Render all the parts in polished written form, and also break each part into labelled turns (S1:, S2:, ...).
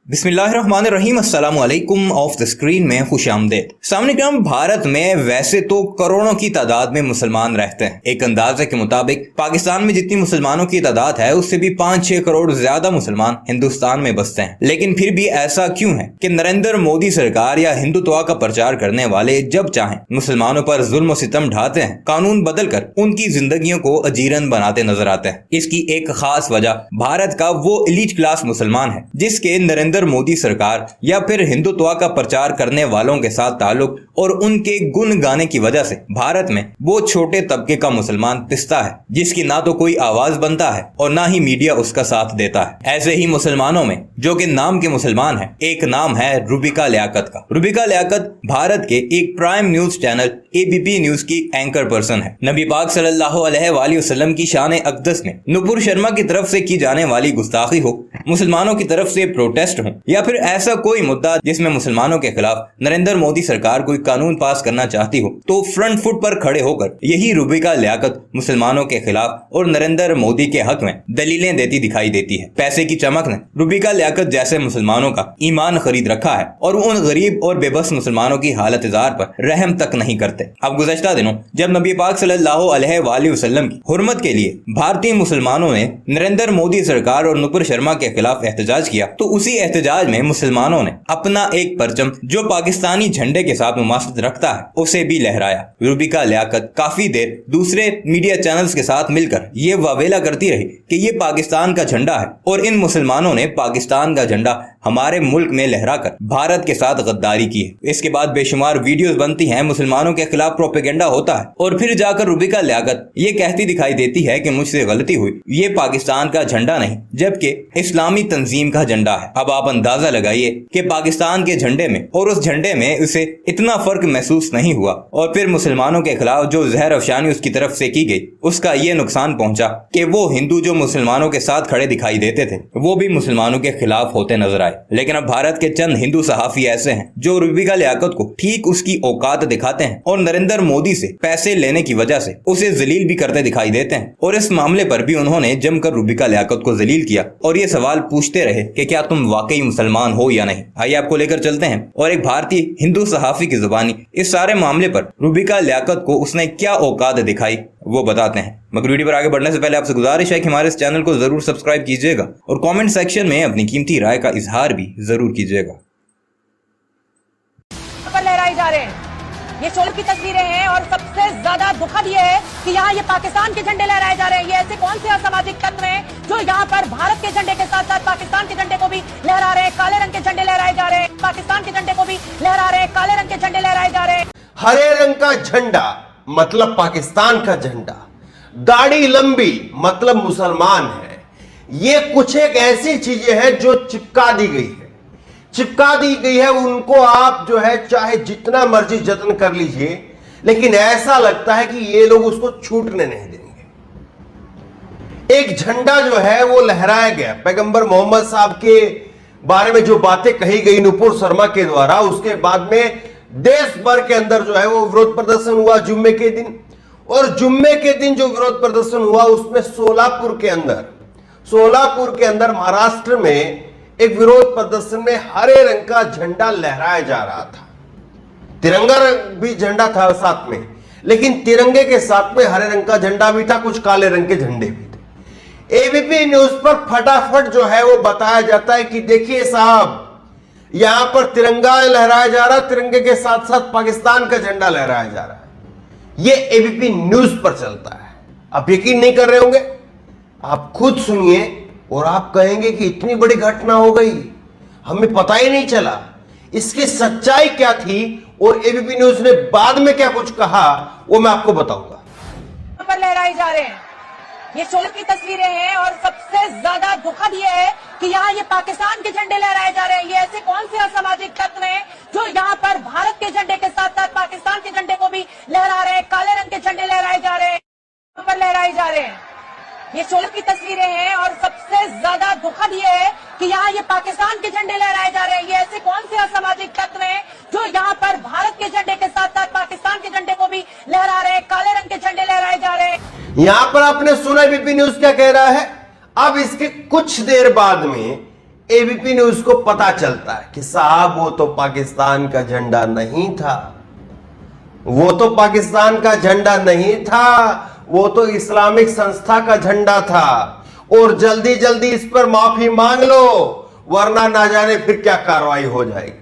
S1: बिस्मिल्लाहिर्रहमानिर्रहीम अस्सलाम वालेकुम। ऑफ द स्क्रीन में खुश आमदेद। सामने भारत में वैसे तो करोड़ों की तादाद में मुसलमान रहते हैं। एक अंदाजे के मुताबिक पाकिस्तान में जितनी मुसलमानों की तादाद है उससे भी 5-6 करोड़ ज्यादा मुसलमान हिंदुस्तान में बसते हैं। लेकिन फिर भी ऐसा क्यों है कि नरेंद्र मोदी सरकार या हिंदुत्व का प्रचार करने वाले जब चाहें मुसलमानों पर जुल्म सितम ढाते हैं, कानून बदल कर उनकी जिंदगियों को अजीरन बनाते नजर आते हैं। इसकी एक खास वजह भारत का वो एलीट क्लास मुसलमान है जिसके नरेंद्र मोदी सरकार या फिर हिंदुत्व का प्रचार करने वालों के साथ ताल्लुक और उनके गुण गाने की वजह से भारत में वो छोटे तबके का मुसलमान पिसता है जिसकी ना तो कोई आवाज बनता है और ना ही मीडिया उसका साथ देता है। ऐसे ही मुसलमानों में जो कि नाम के मुसलमान हैं, एक नाम है रुबिका लियाकत का। रुबिका लियाकत भारत के एक prime news channel ABP news की एंकर पर्सन है। नबी पाक सल्लल्लाहु अलैहि वसल्लम की शान अक़दस में नुपुर शर्मा की तरफ से की जाने वाली गुस्ताखी हो, मुसलमानों की तरफ से प्रोटेस्ट हो या फिर ऐसा कोई मुद्दा जिसमें मुसलमानों के खिलाफ नरेंद्र मोदी सरकार कोई कानून पास करना चाहती हो, तो फ्रंट फुट पर खड़े होकर यही रुबिका लियाकत मुसलमानों के खिलाफ और नरेंद्र मोदी के हक में दलीलें देती दिखाई देती है। पैसे की चमक ने रुबिका लियाकत जैसे मुसलमानों का ईमान खरीद रखा है और उन गरीब और बेबस मुसलमानों की हालत जार पर रहम तक नहीं करते। अब गुज़श्ता दिनों जब नबी पाक सल्लल्लाहु अलैहि वसल्लम की हुर्मत के लिए भारतीय मुसलमानों ने नरेंद्र मोदी सरकार और नुपुर शर्मा के खिलाफ एहतजाज किया, तो उसी एहतजाज में मुसलमानों ने अपना एक परचम जो पाकिस्तानी झंडे के साथ मुमासलत रखता है उसे भी लहराया। रुबिका लियाकत काफी देर दूसरे मीडिया चैनल्स के साथ मिलकर ये वावेला करती रही कि ये पाकिस्तान का झंडा है और इन मुसलमानों ने पाकिस्तान का झंडा हमारे मुल्क में लहराकर भारत के साथ गद्दारी की है। इसके बाद बेशुमार वीडियोस बनती हैं, मुसलमानों के खिलाफ प्रोपेगेंडा होता है और फिर जाकर रुबिका लियाकत ये कहती दिखाई देती है कि मुझसे गलती हुई, ये पाकिस्तान का झंडा नहीं जबकि इस्लामी तंजीम का झंडा है। अब आप अंदाजा लगाइए कि पाकिस्तान के झंडे में और उस झंडे में उसे इतना फर्क महसूस नहीं हुआ और फिर मुसलमानों के खिलाफ जो जहर अफशानी उसकी तरफ से की गई उसका ये नुकसान पहुंचा कि वो हिंदू जो मुसलमानों के साथ खड़े दिखाई देते थे वो भी मुसलमानों के खिलाफ होते नजर आए। लेकिन अब भारत के चंद हिंदू सहाफी ऐसे हैं जो रुबिका लियाकत को ठीक उसकी औकात दिखाते हैं और नरेंद्र मोदी से पैसे लेने की वजह से उसे जलील भी करते दिखाई देते हैं। और इस मामले पर भी उन्होंने जमकर रुबिका लियाकत को जलील किया और ये सवाल पूछते रहे कि क्या तुम वाकई मुसलमान हो या नहीं। आइए आपको लेकर चलते हैं और एक भारतीय हिंदू सहाफी की जुबानी इस सारे मामले पर रुबिका लियाकत को उसने क्या औकात दिखाई वो बताते हैं। मगर वीडियो पर आगे बढ़ने से पहले आपसे गुजारिश है कि हमारे इस चैनल को जरूर सब्सक्राइब कीजिएगा और कमेंट सेक्शन में अपनी कीमती राय का इजहार भी जरूर कीजिएगा।
S2: लहराए जा रहे हैं, ये शोर की तस्वीरें हैं और सबसे ज्यादा दुखद ये है कि यहाँ ये पाकिस्तान के झंडे लहराए जा रहे हैं। ये ऐसे कौन से असामाजिक तत्व हैं जो यहाँ पर भारत के झंडे के साथ साथ पाकिस्तान के झंडे को भी लहरा रहे हैं। काले रंग के झंडे लहराए जा रहे हैं, पाकिस्तान के झंडे को भी लहरा रहे हैं, काले रंग के झंडे लहराए जा रहे हैं।
S3: हरे रंग का झंडा मतलब पाकिस्तान का झंडा, दाढ़ी लंबी मतलब मुसलमान है। ये कुछ एक ऐसी चीजें हैं जो चिपका दी गई है उनको आप जो है चाहे जितना मर्जी जतन कर लीजिए, लेकिन ऐसा लगता है कि ये लोग उसको छूटने नहीं देंगे। एक झंडा जो है वो लहराया गया, पैगंबर मोहम्मद साहब के बारे में जो बातें कही गई नुपुर शर्मा के द्वारा, उसके बाद में देश भर के अंदर जो है वो विरोध प्रदर्शन हुआ जुम्मे के दिन। और जुम्मे के दिन जो विरोध प्रदर्शन हुआ उसमें सोलापुर के अंदर महाराष्ट्र में एक विरोध प्रदर्शन में हरे रंग का झंडा लहराया जा रहा था। तिरंगा भी झंडा था साथ में, लेकिन तिरंगे के साथ में हरे रंग का झंडा भी था, कुछ काले रंग के झंडे भी थे। एबीपी न्यूज पर फटाफट जो है वो बताया जाता है कि देखिए साहब, यहां पर तिरंगा लहराया जा रहा है, तिरंगे के साथ साथ पाकिस्तान का झंडा लहराया जा रहा है। ये एबीपी न्यूज पर चलता है। आप यकीन नहीं कर रहे होंगे, आप खुद सुनिए और आप कहेंगे कि इतनी बड़ी घटना हो गई, हमें पता ही नहीं चला। इसकी सच्चाई क्या थी और एबीपी न्यूज ने बाद में क्या कुछ कहा वो मैं आपको बताऊंगा।
S2: पर लहराए जा रहे हैं, ये शोर की तस्वीरें हैं और सबसे ज्यादा दुखद ये है कि यहाँ ये पाकिस्तान के झंडे लहराए जा रहे हैं। ये ऐसे कौन से असामाजिक तत्व हैं जो यहाँ पर भारत के झंडे के साथ साथ पाकिस्तान के झंडे को भी लहरा रहे हैं। काले रंग के झंडे लहराए जा रहे हैं, पर लहराए जा रहे हैं, ये शोर की तस्वीरें हैं और सबसे ज्यादा दुखद ये है कि यहाँ ये पाकिस्तान के झंडे लहराए जा रहे हैं। ये ऐसे कौन से असामाजिक तत्व हैं जो यहाँ पर भारत के झंडे के साथ साथ पाकिस्तान के झंडे को भी लहरा रहे हैं। काले रंग के झंडे लहराए जा रहे हैं।
S3: यहां पर आपने सुना एबीपी न्यूज क्या कह रहा है। अब इसके कुछ देर बाद में एबीपी न्यूज को पता चलता है कि साहब वो तो पाकिस्तान का झंडा नहीं था, वो तो पाकिस्तान का झंडा नहीं था, वो तो इस्लामिक संस्था का झंडा था, और जल्दी जल्दी इस पर माफी मांग लो वरना ना जाने फिर क्या कार्रवाई हो जाएगी।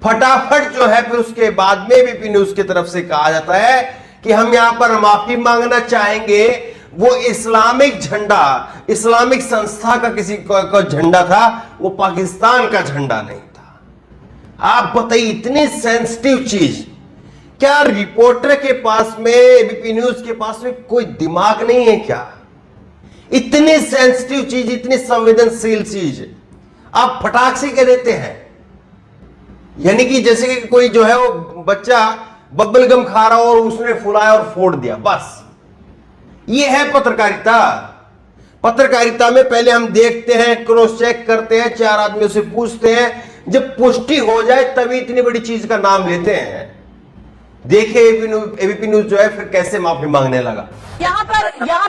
S3: फटाफट जो है फिर उसके बाद में एबीपी न्यूज की तरफ से कहा जाता है कि हम यहां पर माफी मांगना चाहेंगे, वो इस्लामिक झंडा, इस्लामिक संस्था का किसी का झंडा था, वो पाकिस्तान का झंडा नहीं था। आप बताइए, इतनी सेंसिटिव चीज, क्या रिपोर्टर के पास में, एबीपी न्यूज के पास में कोई दिमाग नहीं है क्या? इतनी सेंसिटिव चीज, इतनी संवेदनशील चीज आप फटाक से कह देते हैं। यानी कि जैसे कि कोई जो है वो बच्चा बबल गम खा रहा हो और उसने फुलाया और फोड़ दिया, बस ये है पत्रकारिता। पत्रकारिता में पहले हम देखते हैं, क्रॉस चेक करते हैं, 4 आदमियों से पूछते हैं, जब पुष्टि हो जाए तभी इतनी बड़ी चीज का नाम लेते हैं। देखिए एबीपी न्यूज जो है फिर कैसे माफी मांगने लगा।
S2: यहाँ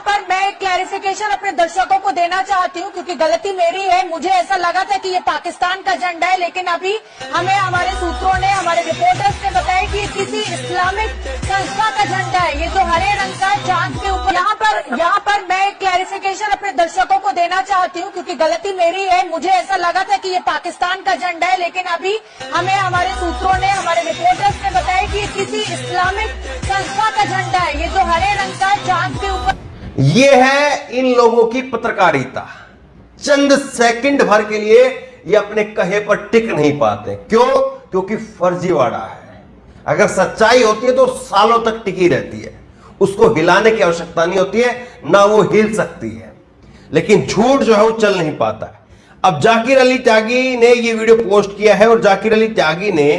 S2: पर मैं क्लैरिफिकेशन अपने दर्शकों को देना चाहती हूँ, क्योंकि गलती मेरी है। मुझे ऐसा लगा था कि ये पाकिस्तान का झंडा है, लेकिन अभी हमें हमारे सूत्रों ने, हमारे रिपोर्टर्स ने बताया कि ये किसी इस्लामिक संस्था का झंडा है। ये जो हरे रंग का चांद के ऊपर, यहाँ पर मैं क्लैरिफिकेशन अपने दर्शकों को देना चाहती हूँ, क्योंकि गलती मेरी है। मुझे ऐसा लगा था कि ये पाकिस्तान का झंडा है, लेकिन अभी हमें हमारे सूत्रों ने, हमारे रिपोर्टर्स ने बताया कि ये किसी इस्लामिक संस्था का झंडा है। ये जो हरे रंग का चांद के ऊपर,
S3: ये है इन लोगों की पत्रकारिता। चंद सेकंड भर के लिए ये अपने कहे पर टिक नहीं पाते। क्यों? क्योंकि फर्जीवाड़ा है। अगर सच्चाई होती है तो सालों तक टिकी रहती है, उसको हिलाने की आवश्यकता नहीं होती है, ना वो हिल सकती है। लेकिन झूठ जो है वो चल नहीं पाता है। अब जाकिर अली त्यागी ने ये वीडियो पोस्ट किया है, और जाकिर अली त्यागी ने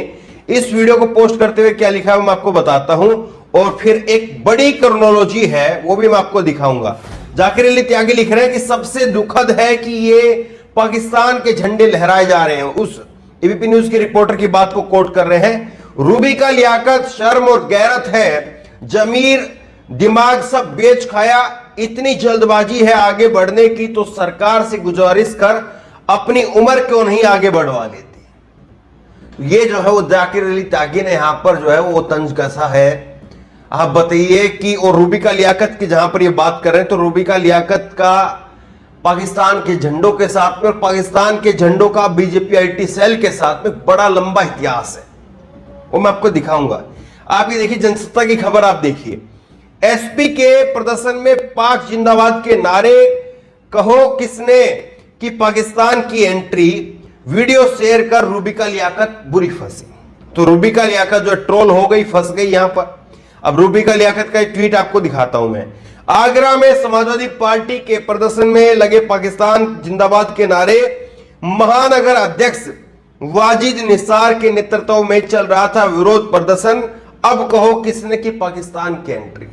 S3: इस वीडियो को पोस्ट करते हुए क्या लिखा है मैं आपको बताता हूं, और फिर एक बड़ी क्रोनोलॉजी है वो भी मैं आपको दिखाऊंगा। जाकिर अली त्यागी लिख रहे हैं कि सबसे दुखद है कि ये पाकिस्तान के झंडे लहराए जा रहे हैं। उस एबीपी न्यूज के रिपोर्टर की बात को कोट कर रहे हैं, रूबी का लियाकत, शर्म और गैरत है, जमीर दिमाग सब बेच खाया, इतनी जल्दबाजी है आगे बढ़ने की तो सरकार से गुजारिश कर अपनी उम्र क्यों नहीं आगे बढ़वा लेती। ये जो है वो जाकिर अली त्यागी ने यहां पर जो है वो तंज कसा है। आप बताइए कि, और रूबी का लियाकत की जहां पर ये बात कर रहे हैं, तो रूबी का लियाकत का पाकिस्तान के झंडों के साथ में और पाकिस्तान के झंडों का बीजेपी आईटी सेल के साथ में बड़ा लंबा इतिहास है, वो मैं आपको दिखाऊंगा। आप ये देखिए, जनसत्ता की खबर आप देखिए, एसपी के प्रदर्शन में पाक जिंदाबाद के नारे, कहो किसने कि पाकिस्तान की एंट्री, वीडियो शेयर कर रूबी का लियाकत बुरी फंसी। तो रूबी का लियाकत जो ट्रोल हो गई, फंस गई यहां पर। अब रूबी का लियाकत का एक ट्वीट आपको दिखाता हूं मैं। आगरा में समाजवादी पार्टी के प्रदर्शन में लगे पाकिस्तान जिंदाबाद के नारे, महानगर अध्यक्ष वाजिद निसार के नेतृत्व में चल रहा था विरोध प्रदर्शन, अब कहो किसने की पाकिस्तान की एंट्री।